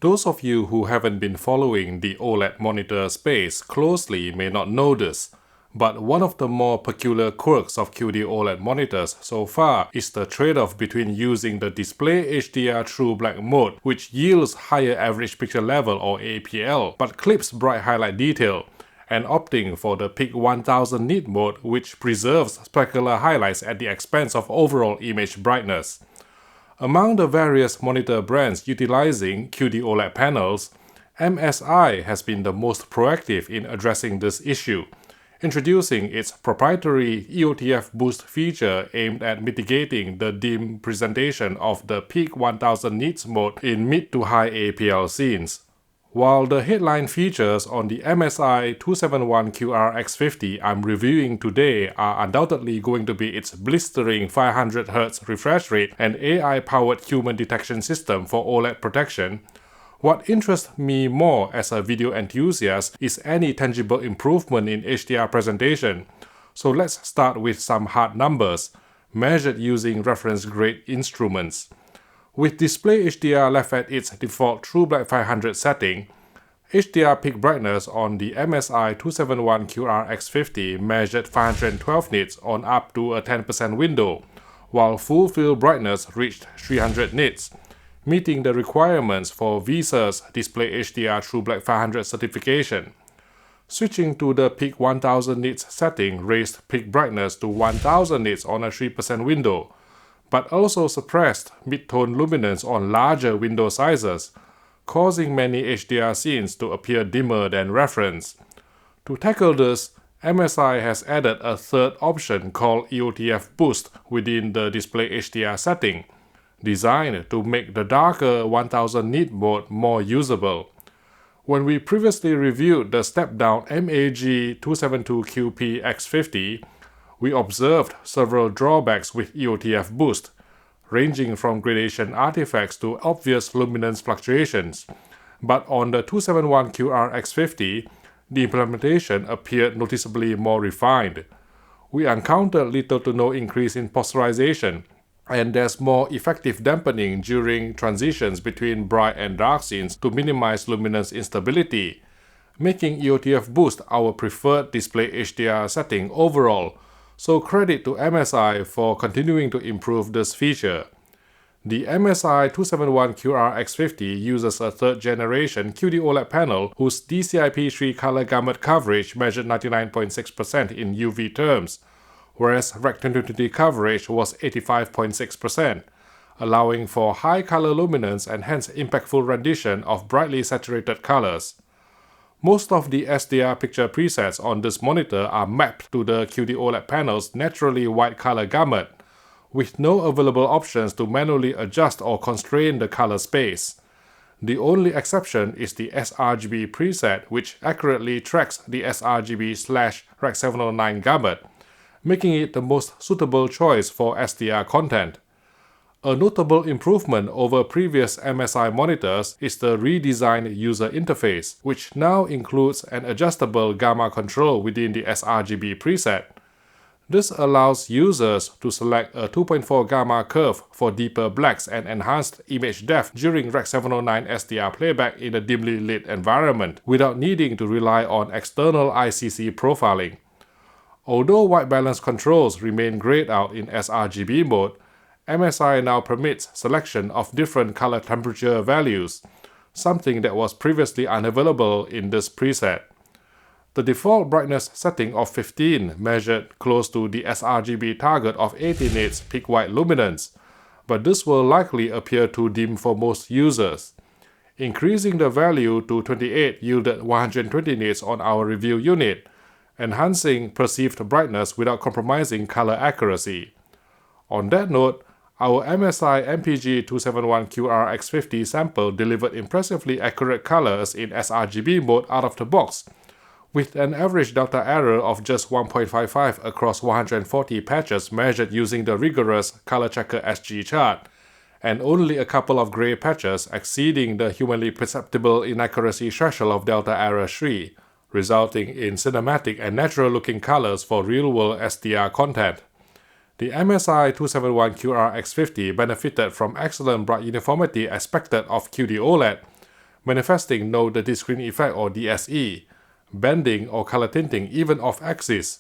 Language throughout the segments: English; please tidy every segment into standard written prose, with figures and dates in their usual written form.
Those of you who haven't been following the OLED monitor space closely may not know this, but one of the more peculiar quirks of QD-OLED monitors so far is the trade-off between using the DisplayHDR True Black mode, which yields higher average picture level or APL, but clips bright highlight detail, and opting for the peak 1000 nit mode, which preserves specular highlights at the expense of overall image brightness. Among the various monitor brands utilizing QD-OLED panels, MSI has been the most proactive in addressing this issue, introducing its proprietary EOTF boost feature aimed at mitigating the dim presentation of the peak 1000 nits mode in mid to high APL scenes. While the headline features on the MSI 271QR X50 I'm reviewing today are undoubtedly going to be its blistering 500Hz refresh rate and AI-powered human detection system for OLED protection, what interests me more as a video enthusiast is any tangible improvement in HDR presentation. So let's start with some hard numbers, measured using reference-grade instruments. With DisplayHDR left at its default True Black 500 setting, HDR peak brightness on the MSI 271QR X50 measured 512 nits on up to a 10% window, while full field brightness reached 300 nits, meeting the requirements for VISA's DisplayHDR True Black 500 certification. Switching to the peak 1000 nits setting raised peak brightness to 1000 nits on a 3% window, but also suppressed mid-tone luminance on larger window sizes, causing many HDR scenes to appear dimmer than reference. To tackle this, MSI has added a third option called EOTF Boost within the DisplayHDR setting, designed to make the darker 1000 nit mode more usable. When we previously reviewed the step-down MAG 272QP X50, we observed several drawbacks with EOTF Boost, ranging from gradation artifacts to obvious luminance fluctuations. But on the 271QR X50, the implementation appeared noticeably more refined. We encountered little to no increase in posterization, and there's more effective dampening during transitions between bright and dark scenes to minimize luminance instability, making EOTF Boost our preferred DisplayHDR setting overall. So credit to MSI for continuing to improve this feature. The MSI 271QR X50 uses a third-generation QD-OLED panel whose DCI-P3 color gamut coverage measured 99.6% in UV terms, whereas Rec 2020 coverage was 85.6%, allowing for high color luminance and hence impactful rendition of brightly saturated colors. Most of the SDR picture presets on this monitor are mapped to the QD-OLED panel's naturally white color gamut, with no available options to manually adjust or constrain the color space. The only exception is the sRGB preset, which accurately tracks the sRGB/Rec 709 gamut, making it the most suitable choice for SDR content. A notable improvement over previous MSI monitors is the redesigned user interface, which now includes an adjustable gamma control within the sRGB preset. This allows users to select a 2.4 gamma curve for deeper blacks and enhanced image depth during Rec 709 SDR playback in a dimly lit environment, without needing to rely on external ICC profiling. Although white balance controls remain grayed out in sRGB mode, MSI now permits selection of different color temperature values, something that was previously unavailable in this preset. The default brightness setting of 15 measured close to the sRGB target of 80 nits peak white luminance, but this will likely appear too dim for most users. Increasing the value to 28 yielded 120 nits on our review unit, enhancing perceived brightness without compromising color accuracy. On that note, our MSI MPG 271QR X50 sample delivered impressively accurate colors in sRGB mode out of the box, with an average delta error of just 1.55 across 140 patches measured using the rigorous Color Checker SG chart, and only a couple of gray patches exceeding the humanly perceptible inaccuracy threshold of delta error 3, resulting in cinematic and natural-looking colors for real-world SDR content. The MSI 271QR X50 benefited from excellent bright uniformity expected of QD-OLED, manifesting no dirty screen effect or DSE, bending or color tinting even off-axis,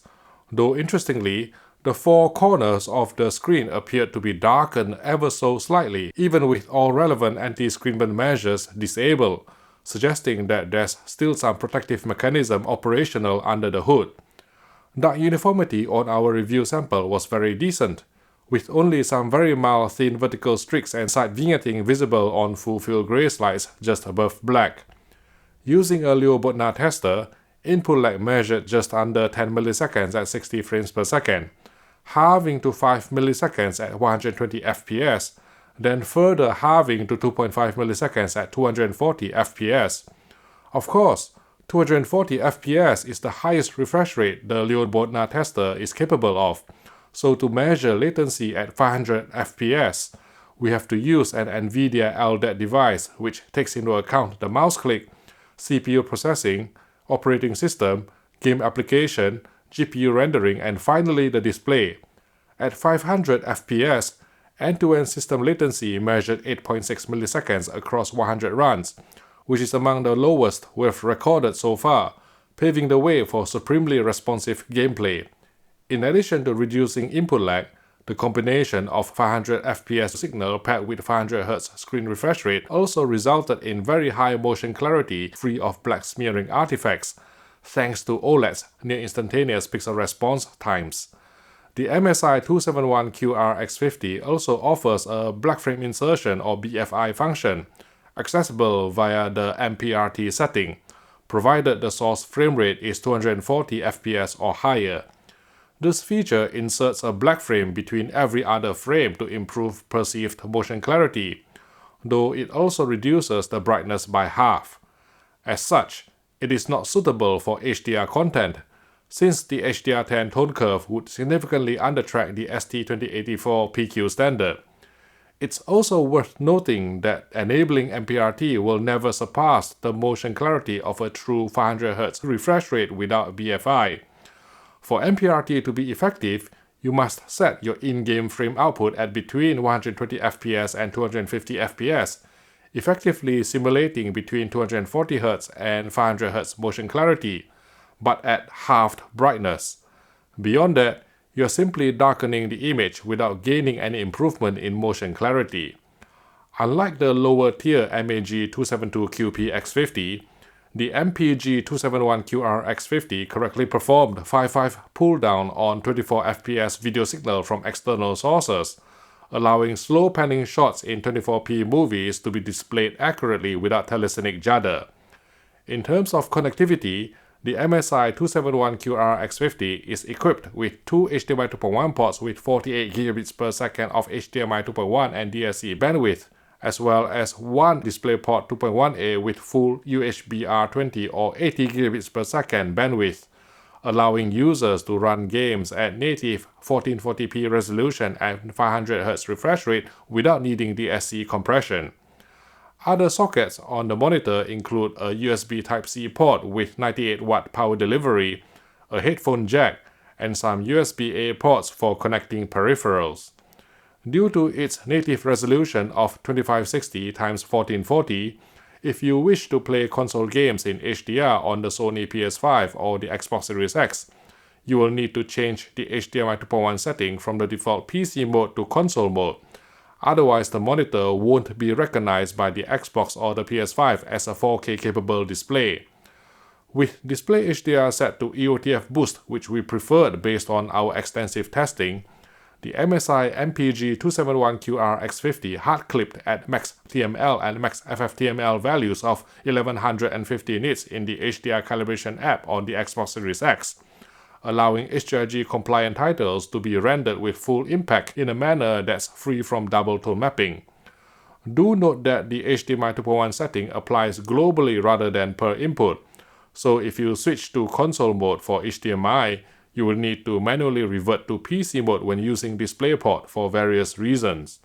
though interestingly, the four corners of the screen appeared to be darkened ever so slightly, even with all relevant anti-screen burn measures disabled, suggesting that there's still some protective mechanism operational under the hood. Dark uniformity on our review sample was very decent, with only some very mild thin vertical streaks and side vignetting visible on full-field gray slides just above black. Using a Leo Bodnar tester, input lag measured just under 10 milliseconds at 60 frames per second, halving to 5 milliseconds at 120 fps, then further halving to 2.5 milliseconds at 240 fps. Of course, 240 fps is the highest refresh rate the Leo Bodnar tester is capable of, so to measure latency at 500 fps, we have to use an NVIDIA LDAT device which takes into account the mouse click, CPU processing, operating system, game application, GPU rendering, and finally the display. At 500 fps, end-to-end system latency measured 8.6 milliseconds across 100 runs, which is among the lowest we've recorded so far, paving the way for supremely responsive gameplay. In addition to reducing input lag, the combination of 500 fps signal paired with 500 Hz screen refresh rate also resulted in very high motion clarity free of black smearing artifacts, thanks to OLED's near instantaneous pixel response times. The MSI 271QR X50 also offers a black frame insertion or BFI function, accessible via the MPRT setting, provided the source frame rate is 240 fps or higher. This feature inserts a black frame between every other frame to improve perceived motion clarity, though it also reduces the brightness by half. As such, it is not suitable for HDR content, since the HDR10 tone curve would significantly undertrack the ST2084 PQ standard. It's also worth noting that enabling MPRT will never surpass the motion clarity of a true 500 Hz refresh rate without BFI. For MPRT to be effective, you must set your in-game frame output at between 120 fps and 250 fps, effectively simulating between 240 Hz and 500 Hz motion clarity, but at halved brightness. Beyond that, you're simply darkening the image without gaining any improvement in motion clarity. Unlike the lower-tier MAG 272QP X50, the MPG 271QR X50 correctly performed 5.5 pull-down on 24 fps video signal from external sources, allowing slow panning shots in 24p movies to be displayed accurately without telecinic judder. In terms of connectivity, the MSI 271QR X50 is equipped with two HDMI 2.1 ports with 48 gigabits per second of HDMI 2.1 and DSC bandwidth, as well as one DisplayPort 2.1a with full USB R20 or 80 gigabits per second bandwidth, allowing users to run games at native 1440p resolution and 500 Hz refresh rate without needing DSC compression. Other sockets on the monitor include a USB Type-C port with 98-watt power delivery, a headphone jack, and some USB-A ports for connecting peripherals. Due to its native resolution of 2560 x 1440, if you wish to play console games in HDR on the Sony PS5 or the Xbox Series X, you will need to change the HDMI 2.1 setting from the default PC mode to console mode. Otherwise, the monitor won't be recognized by the Xbox or the PS5 as a 4K capable display. With DisplayHDR set to EOTF boost, which we preferred based on our extensive testing, the MSI MPG 271QR X50 hard-clipped at max TML and max FFTML values of 1150 nits in the HDR calibration app on the Xbox Series X, allowing HDRG-compliant titles to be rendered with full impact in a manner that's free from double tone mapping. Do note that the HDMI 2.1 setting applies globally rather than per input, so if you switch to console mode for HDMI, you will need to manually revert to PC mode when using DisplayPort for various reasons.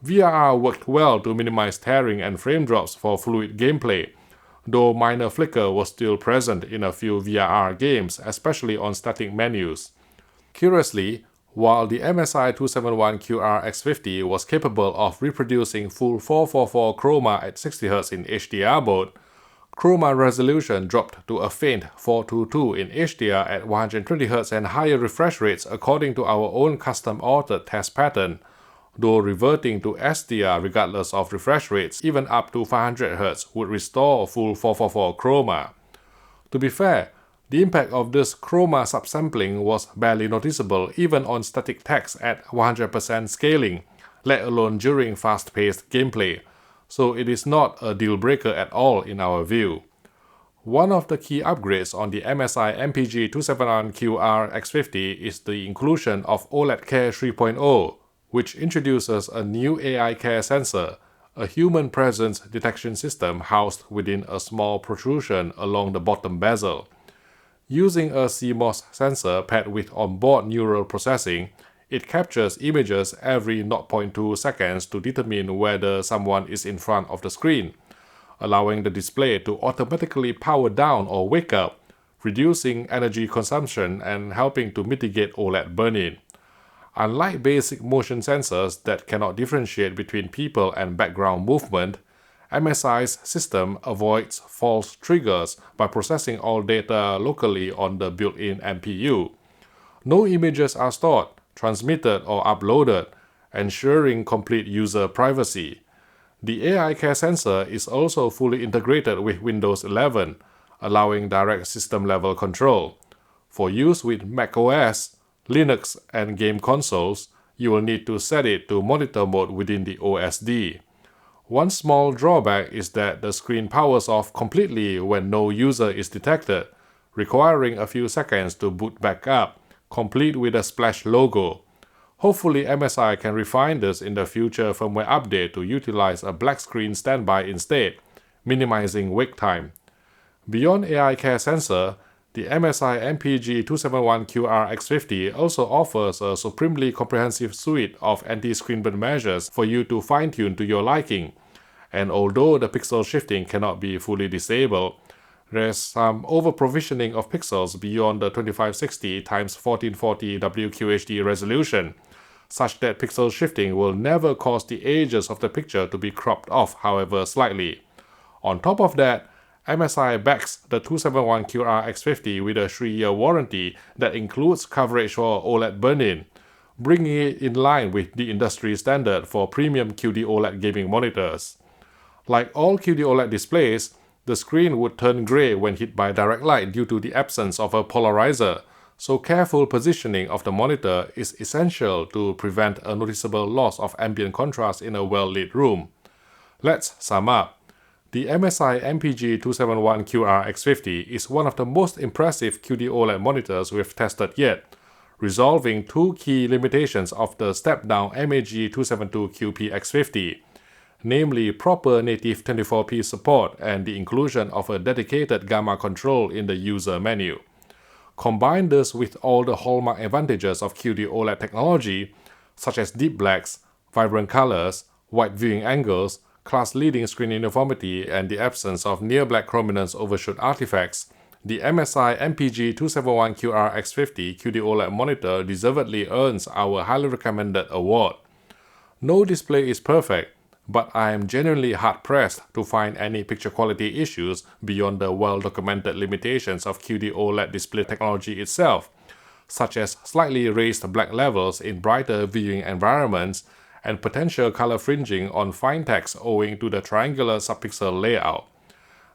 VRR worked well to minimize tearing and frame drops for fluid gameplay, though minor flicker was still present in a few VRR games, especially on static menus. Curiously, While the MSI 271QR X50 was capable of reproducing full 444 chroma at 60Hz in HDR mode, chroma resolution dropped to a faint 422 in HDR at 120Hz and higher refresh rates according to our own custom-authored test pattern, though reverting to SDR regardless of refresh rates even up to 500Hz would restore full 444 chroma. To be fair, the impact of this chroma subsampling was barely noticeable even on static text at 100% scaling, let alone during fast-paced gameplay, so it is not a deal-breaker at all in our view. One of the key upgrades on the MSI MPG 271QR X50 is the inclusion of OLED Care 3.0, which introduces a new AI Care sensor, a human presence detection system housed within a small protrusion along the bottom bezel. Using a CMOS sensor paired with onboard neural processing, it captures images every 0.2 seconds to determine whether someone is in front of the screen, allowing the display to automatically power down or wake up, reducing energy consumption and helping to mitigate OLED burn-in. Unlike basic motion sensors that cannot differentiate between people and background movement, MSI's system avoids false triggers by processing all data locally on the built-in MPU. No images are stored, transmitted, or uploaded, ensuring complete user privacy. The AI Care sensor is also fully integrated with Windows 11, allowing direct system-level control. For use with macOS, Linux, and game consoles, you will need to set it to monitor mode within the OSD. One small drawback is that the screen powers off completely when no user is detected, requiring a few seconds to boot back up, complete with a splash logo. Hopefully MSI can refine this in the future firmware update to utilize a black screen standby instead, minimizing wake time. Beyond AI Care sensor, the MSI MPG 271QR X50 also offers a supremely comprehensive suite of anti-screen burn measures for you to fine-tune to your liking. And although the pixel shifting cannot be fully disabled, there's some over-provisioning of pixels beyond the 2560x1440 WQHD resolution, such that pixel shifting will never cause the edges of the picture to be cropped off, however slightly. On top of that, MSI backs the 271QR X50 with a 3-year warranty that includes coverage for OLED burn-in, bringing it in line with the industry standard for premium QD-OLED gaming monitors. Like all QD-OLED displays, the screen would turn gray when hit by direct light due to the absence of a polarizer, so careful positioning of the monitor is essential to prevent a noticeable loss of ambient contrast in a well-lit room. Let's sum up. The MSI MPG 271QR X50 is one of the most impressive QD-OLED monitors we've tested yet, resolving two key limitations of the step-down MAG 272QP X50, namely proper native 24p support and the inclusion of a dedicated gamma control in the user menu. Combine this with all the hallmark advantages of QD-OLED technology, such as deep blacks, vibrant colors, wide viewing angles, class-leading screen uniformity, and the absence of near-black chrominance overshoot artifacts, the MSI MPG 271QR X50 QD-OLED monitor deservedly earns our highly recommended award. No display is perfect, but I am genuinely hard-pressed to find any picture quality issues beyond the well-documented limitations of QD-OLED display technology itself, such as slightly raised black levels in brighter viewing environments and potential color fringing on fine text owing to the triangular subpixel layout.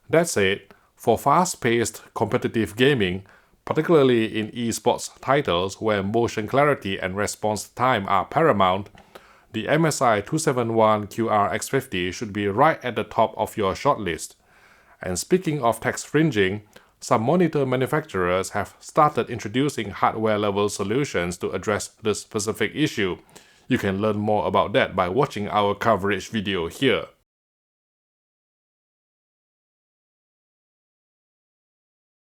That said, for fast-paced competitive gaming, particularly in esports titles where motion clarity and response time are paramount, the MSI 271QR X50 should be right at the top of your shortlist. And speaking of text fringing, some monitor manufacturers have started introducing hardware-level solutions to address this specific issue. You can learn more about that by watching our coverage video here.